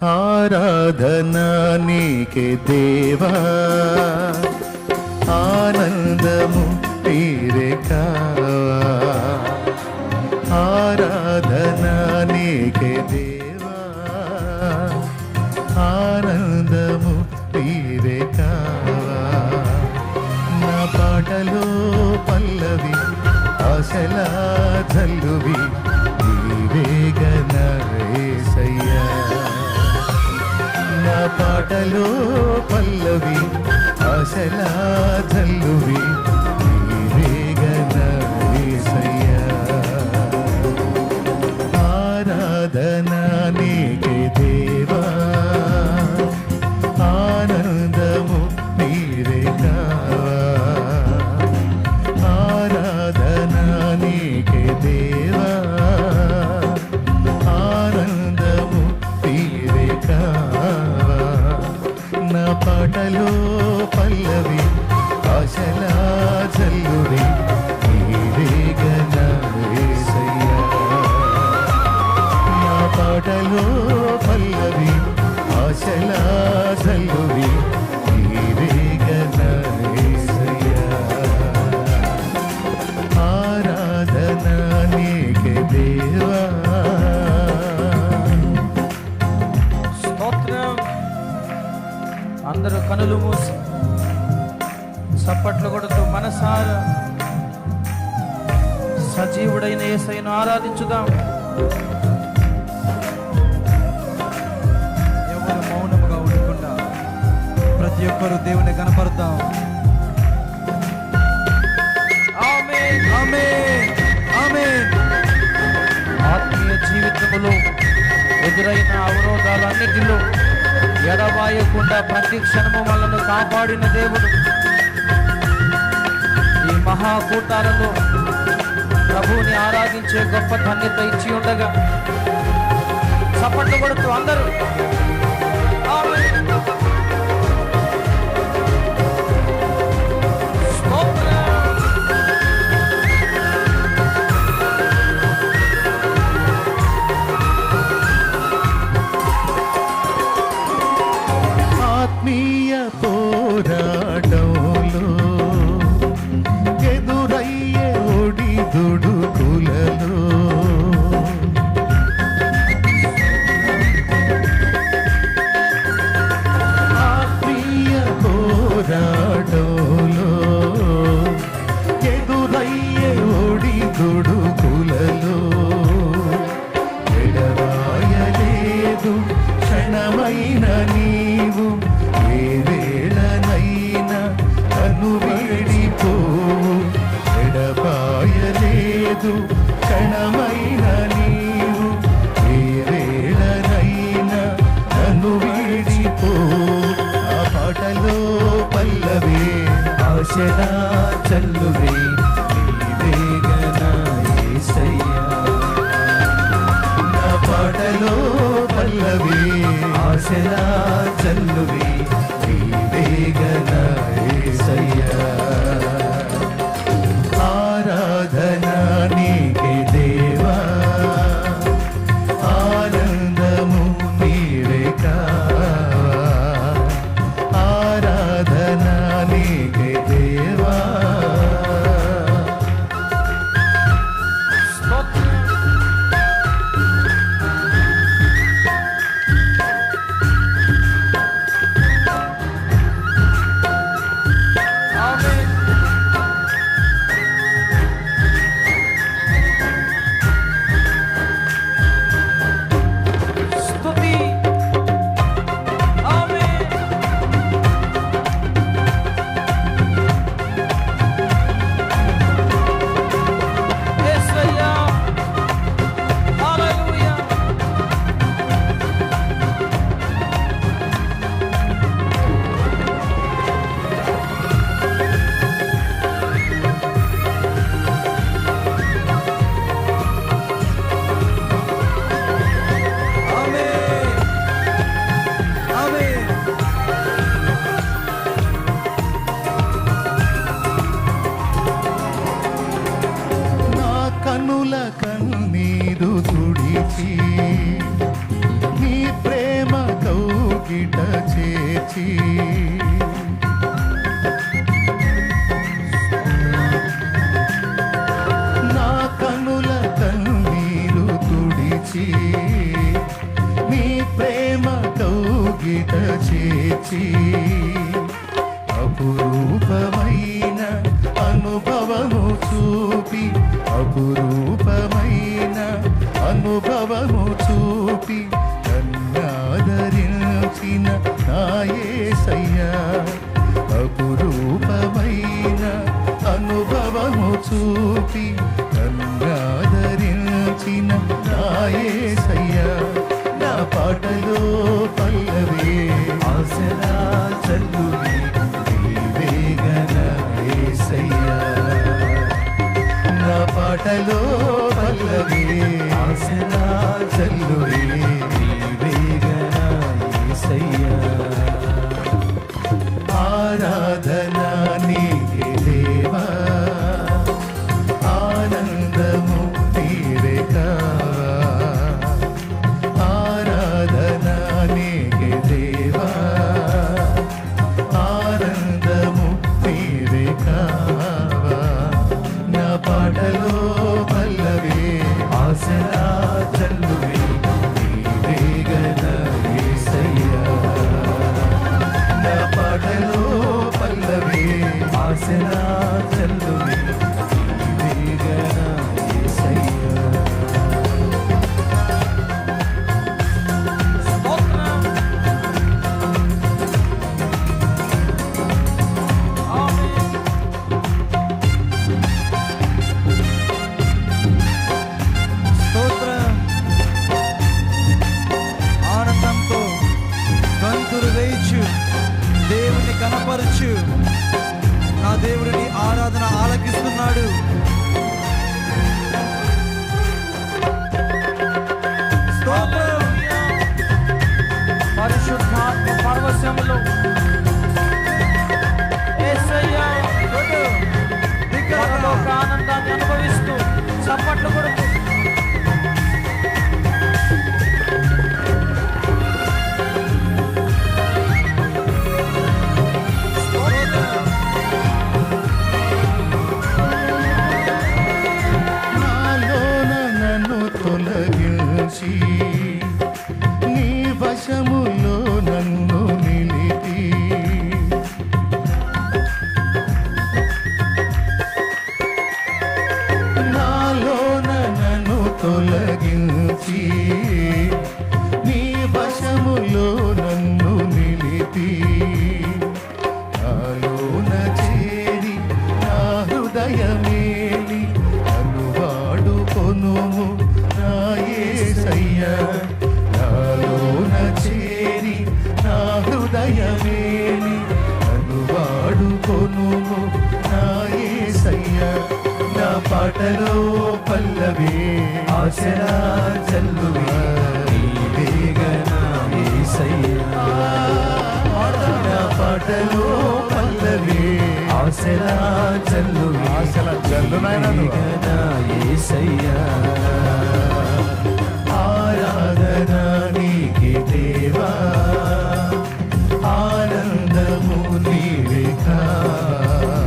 ఆరాధన నీకే దేవా, ఆనందము నీరే కావా. ఆరాధన నీకే దేవా, ఆనందము నీరే కావా. నా పాటలో పల్లవి ఆశలా జల్లువి నీవేగన యేసయ్యా. నా పాటలో పల్లవి ఆశలా జల్లువి నీవేగన యేసయ్యా. ఆరాధన నీకే దేవా, ఆనందము నీరే కావా. ఆరాధన నీకే దేవా, ఆనందము నీరే కావా. నా పాటలో పల్లవి ఆశలా జల్లువి నీవేగన యేసయ్యా. నా పాటలో పల్లవి ఆశలా జల్లువి నీవేగన యేసయ్యా. ఆరాధన నీకే దేవా. స్తోత్రం. అందరూ కనులు మూసి చప్పట్లు కొడుతూ మనసారా సజీవుడైన యేసయ్యను ఆరాధించుదాం. ఎవరు మౌనముగా ఉండకుండా ప్రతి ఒక్కరు దేవుని కనపడతాం. ఆమేన్. ఆమేన్, ఆమేన్. ఆత్మీయ జీవితంలో ఎదురైన అవరోధాలన్నిటిలో ఎడబాయకుండా ప్రతి క్షణము మనల్ని కాపాడిన దేవుడు ఈ మహాకూటాలలో ప్రభువుని ఆరాధించే గొప్ప ధన్యత ఇచ్చి ఉండగా చప్పట్లు కొడుతూ అందరూ ఆమేన్. స్తోత్రం. ఆత్మీయ పోరాటంలో ఎదురయ్యే ఒడిదుడుకులలో ఆత్మీయ పోరాటంలో ఎదురయ్యే ఒడిదుడుకులలో ఎడబాయలేదు క్షణమైన నీవు. ఏ వేళనైనా కను వేడిపోవు. ఎడబాయలేదు క్షణమైన నీవు. ఏ వేళనైనా కను వేడిపోవు. ఆ పాటలో పల్లవి ఆశలా చల్లువే నీవేగన యేసయ్యా. నా పాటలో పల్లవి ఆశలా చల్లువి నీవేగన యేసయ్యా. ఆరాధన నీకే దేవా, ఆనందము నీరే కావా. ఆరాధన నీకే దేవా. ప్రేమ కౌగిట చేర్చి అపురూపమైన అనుభవము చూపి అపురూపమైన అనుభవము చూపి నన్నాదరించిన నా యేసయ్యా అపురూపమైన అనుభవము చూపి నన్నాదరించిన నా యేసయ్యా నా పాటలో పల్లవి ఆశలా చల్లువి నీవేగన యేసయ్యా నా పాటలో పల్లవి ఆశలా చల్లువి నీవేగన యేసయ్యా ఆరాధన నీకే దేవా ఆనందము నీవే కావా ఆరాధన నీకే దేవా ఆనందము నీవే కావా నా పాటలో పల్లవి ఆశలా చల్లువి నీవేగన యేసయ్యా నా పాటలో పల్లవి ఆశలా చల్లువి నీవేగన యేసయ్యా స్తోత్రం. ఆమేన్. స్తోత్రం. ఆనందంతో గంతులు వేయచ్చు, దేవుని కనపరచు. నా దేవుడిని ఆరాధన ఆలకిస్తున్నాడు. స్తోత్రం. పరిశుద్ధాత్మ పరవశములో యేసయ్యా పరలోక ఆనందాన్ని అనుభవిస్తూ చప్పట్లు కొడుతూ నాలోన నన్ను తొలగించి నీ వశములో నన్ను నిలిపి నాలోన నన్ను తొలగించి నీ వశములో నన్ను నిలిపి నాలోన చేరి నా హృదయమేలి నన్ను వాడుకొనుము నా యేసయ్యా నాలోన చేరి నా హృదయమేలి నన్ను వాడుకొనుము నా యేసయ్యా నా పాటలో పల్లవి ఆశలా చల్లువి నీవేగన యేసయ్యా నా పాటలో పల్లవి ఆశలా చల్లువి ఆశల చల్లు నాయన యేసయ్యా ఆరాధన నీకే దేవా ఆనందము నీవే కావా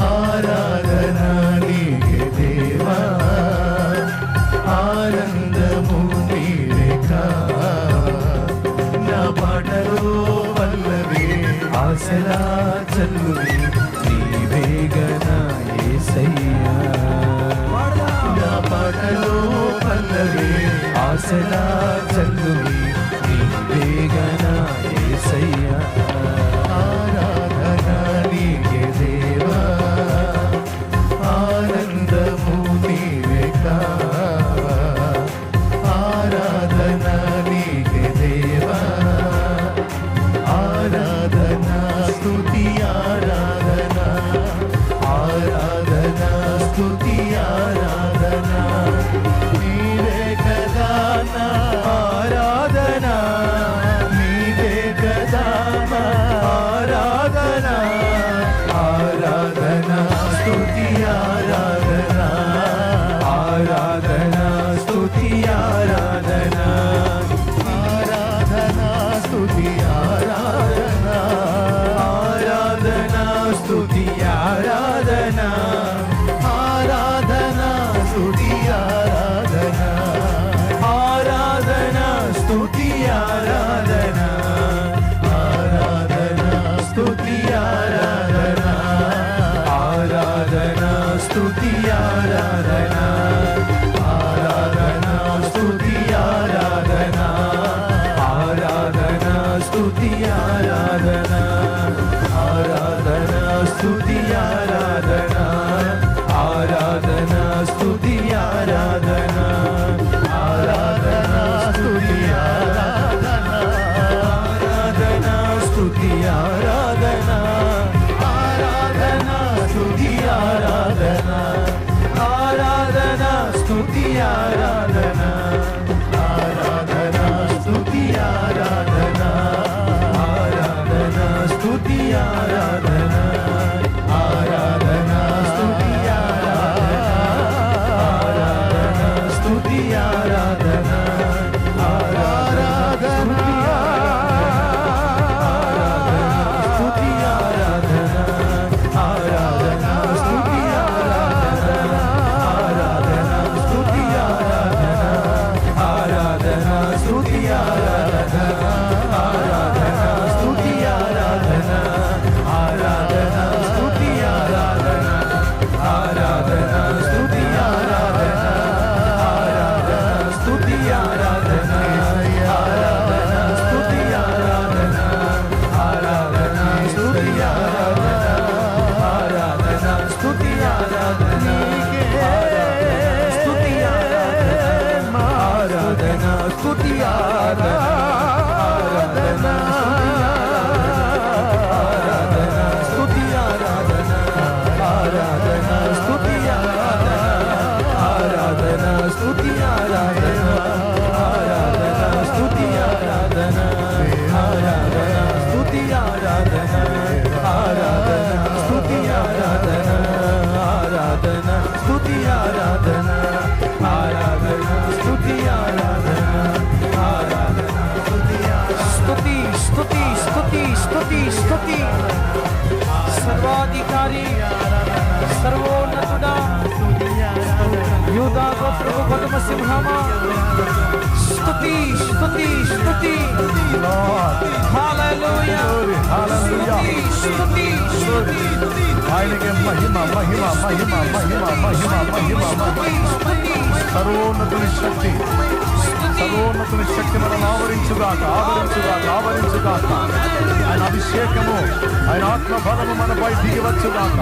ఆరాధన నీకే దేవా ఆనందము నీవే కావా నా పాటలో పల్లవి ఆశలా చల్లువి నీవేగన యేసయ్యా నా పాటలో పల్లవి ఆశలా చల్లువి నీవేగన యేసయ్యా ఆరాధన నీకే దేవా ఆనందము నీవే కావా ఆరాధన నీకే దేవా ఆరాధన స్తుతి ఆరాధన ఆరాధన స్తుతి ఆరాధన నీవే కదా నా ఆరాధన ఆరాధన ఆరాధన స్తుతి ఆరాధన ఆరాధన స్తుతి ఆరాధన ఆరాధన స్తుతి ఆరాధన ఆరాధన స్తుతి ఆరాధన ఆరాధన స్తుతి ఆరాధన ఆరాధన స్తుతి ఆరాధన ఆరాధన స్తుతి ఆరాధన ఆరాధన స్తుతి ఆరాధన ఆరాధన స్తుతి ఆరాధన ఆరాధన స్తుతి ఆరాధన ఆరాధన స్తుతి ఆరాధన ఆరాధన స్తుతి ఆరాధన ఆరాధన స్తుతి ఆరాధన స్తుతి ఆరాధన ఆరాధన స్తుతి ఆరాధన ఆరాధన స్తుతి ఆరాధన ఆరాధన స్తుతి ఆరాధన ఆరాధన స్తుతి ఆరాధన ఆరాధన స్తుతి ఆరాధన ఆరాధన స్తుతి ఆరాధన ఆరాధన స్తుతి ఆరాధన ఆరాధన స్తుతి ఆరాధన ఆరాధన స్తుతి ఆరాధన ఆరాధన స్తుతి ఆరాధన ఆరాధన స్తుతి ఆరాధన స్తుతి ఆరాధన ఆరాధన స్తుతి ఆరాధన ఆరాధన స్తుతి ఆరాధన ఆరాధన స్తుతి ఆరాధన ఆరాధన స్తుతి ఆరాధన ఆరాధన స్తుతి ఆరాధన ఆరాధన స్తుతి ఆరాధన ఆరాధన స్తుతి ఆరాధన ఆరాధన స్తుతి ఆరాధన ఆరాధన స్తుతి ఆరాధన ఆరాధన స్తుతి స్తుతి స్తుతి స్తుతి స్తుతి స్తుతి సర్వాధికారి సర్వోన్నతుడా యూదా గోత్రపు పదమ సింహమా స్తుతి స్తుతి స్తుతి హల్లెలూయా స్తుతి స్తుతి స్తుతి ఆయనకే మహిమ మహిమ మహిమ మహిమ మహిమ మహిమ సర్వోన్నతుని శక్తి సర్వోన్నతుని శక్తి మనల్ని ఆవరించుగాక ఆవరించుగాక ఆవరించుగాక ఆయన అభిషేకము ఆయన ఆత్మ బలము మనపై దిగివచ్చుగాక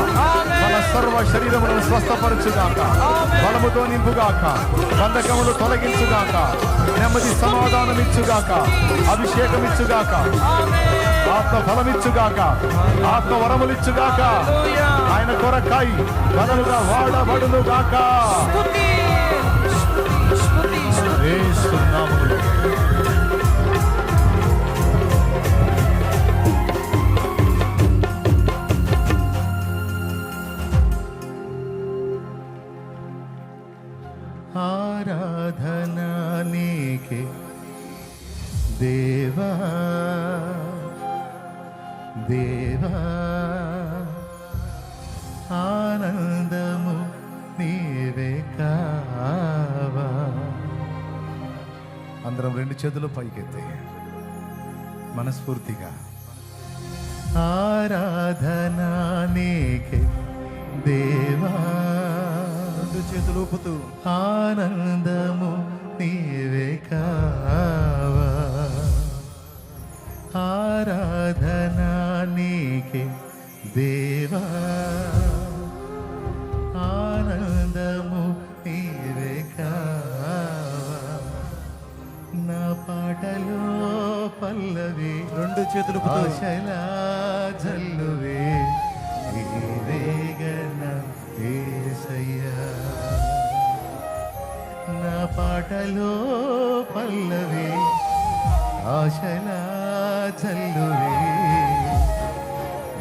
మన సర్వ శరీరములను స్వస్థపరచుగాక బలముతో నింపుగాక బంధకములు తొలగించుగాక నెమ్మది సమాధానం ఇచ్చుగాక అభిషేకం ఇచ్చుగాక ఆత్మ ఫలమిచ్చుగాక ఆత్మ వరములిచ్చుగాక ఆయన కొరకై బలముగా వాడబడునుగాక యేసు నామములో ఆరాధన నీకే దేవా దేవా ఆనందము నీవే కావా. అందరం రెండు చేతులు పైకెత్తి మనస్ఫూర్తిగా ఆరాధన నీకే దేవా. రెండు చేతులు ఊపుతూ ఆనందము నీవే కావా. ఆరాధన నీకే దేవా. ఆనందము నీవే కావా. నా పాటలో పల్లవి రెండు చేతులు ఆశలా జల్లువే నీవేగన యేసయ్యా. నా పాటలో పల్లవి ఆశలా జల్లువే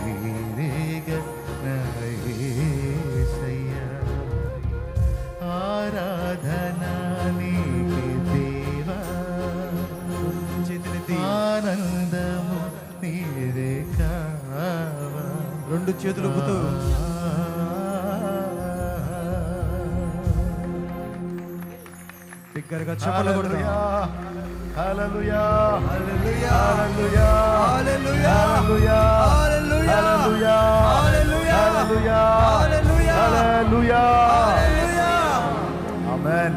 నీవేగన యేసయ్యా. ఆరాధన నీకే దేవా. చేతులెత్తి ఆనందము నీవే కావా. రెండు చేతులు ఊపుతూ బిగ్గరగా చెప్పలు కొడదాం. హల్లెలూయా హల్లెలూయా హల్లెలూయా హల్లెలూయా హల్లెలూయా హల్లెలూయా హల్లెలూయా హల్లెలూయా హల్లెలూయా హల్లెలూయా హల్లెలూయా హల్లెలూయా ఆమేన్.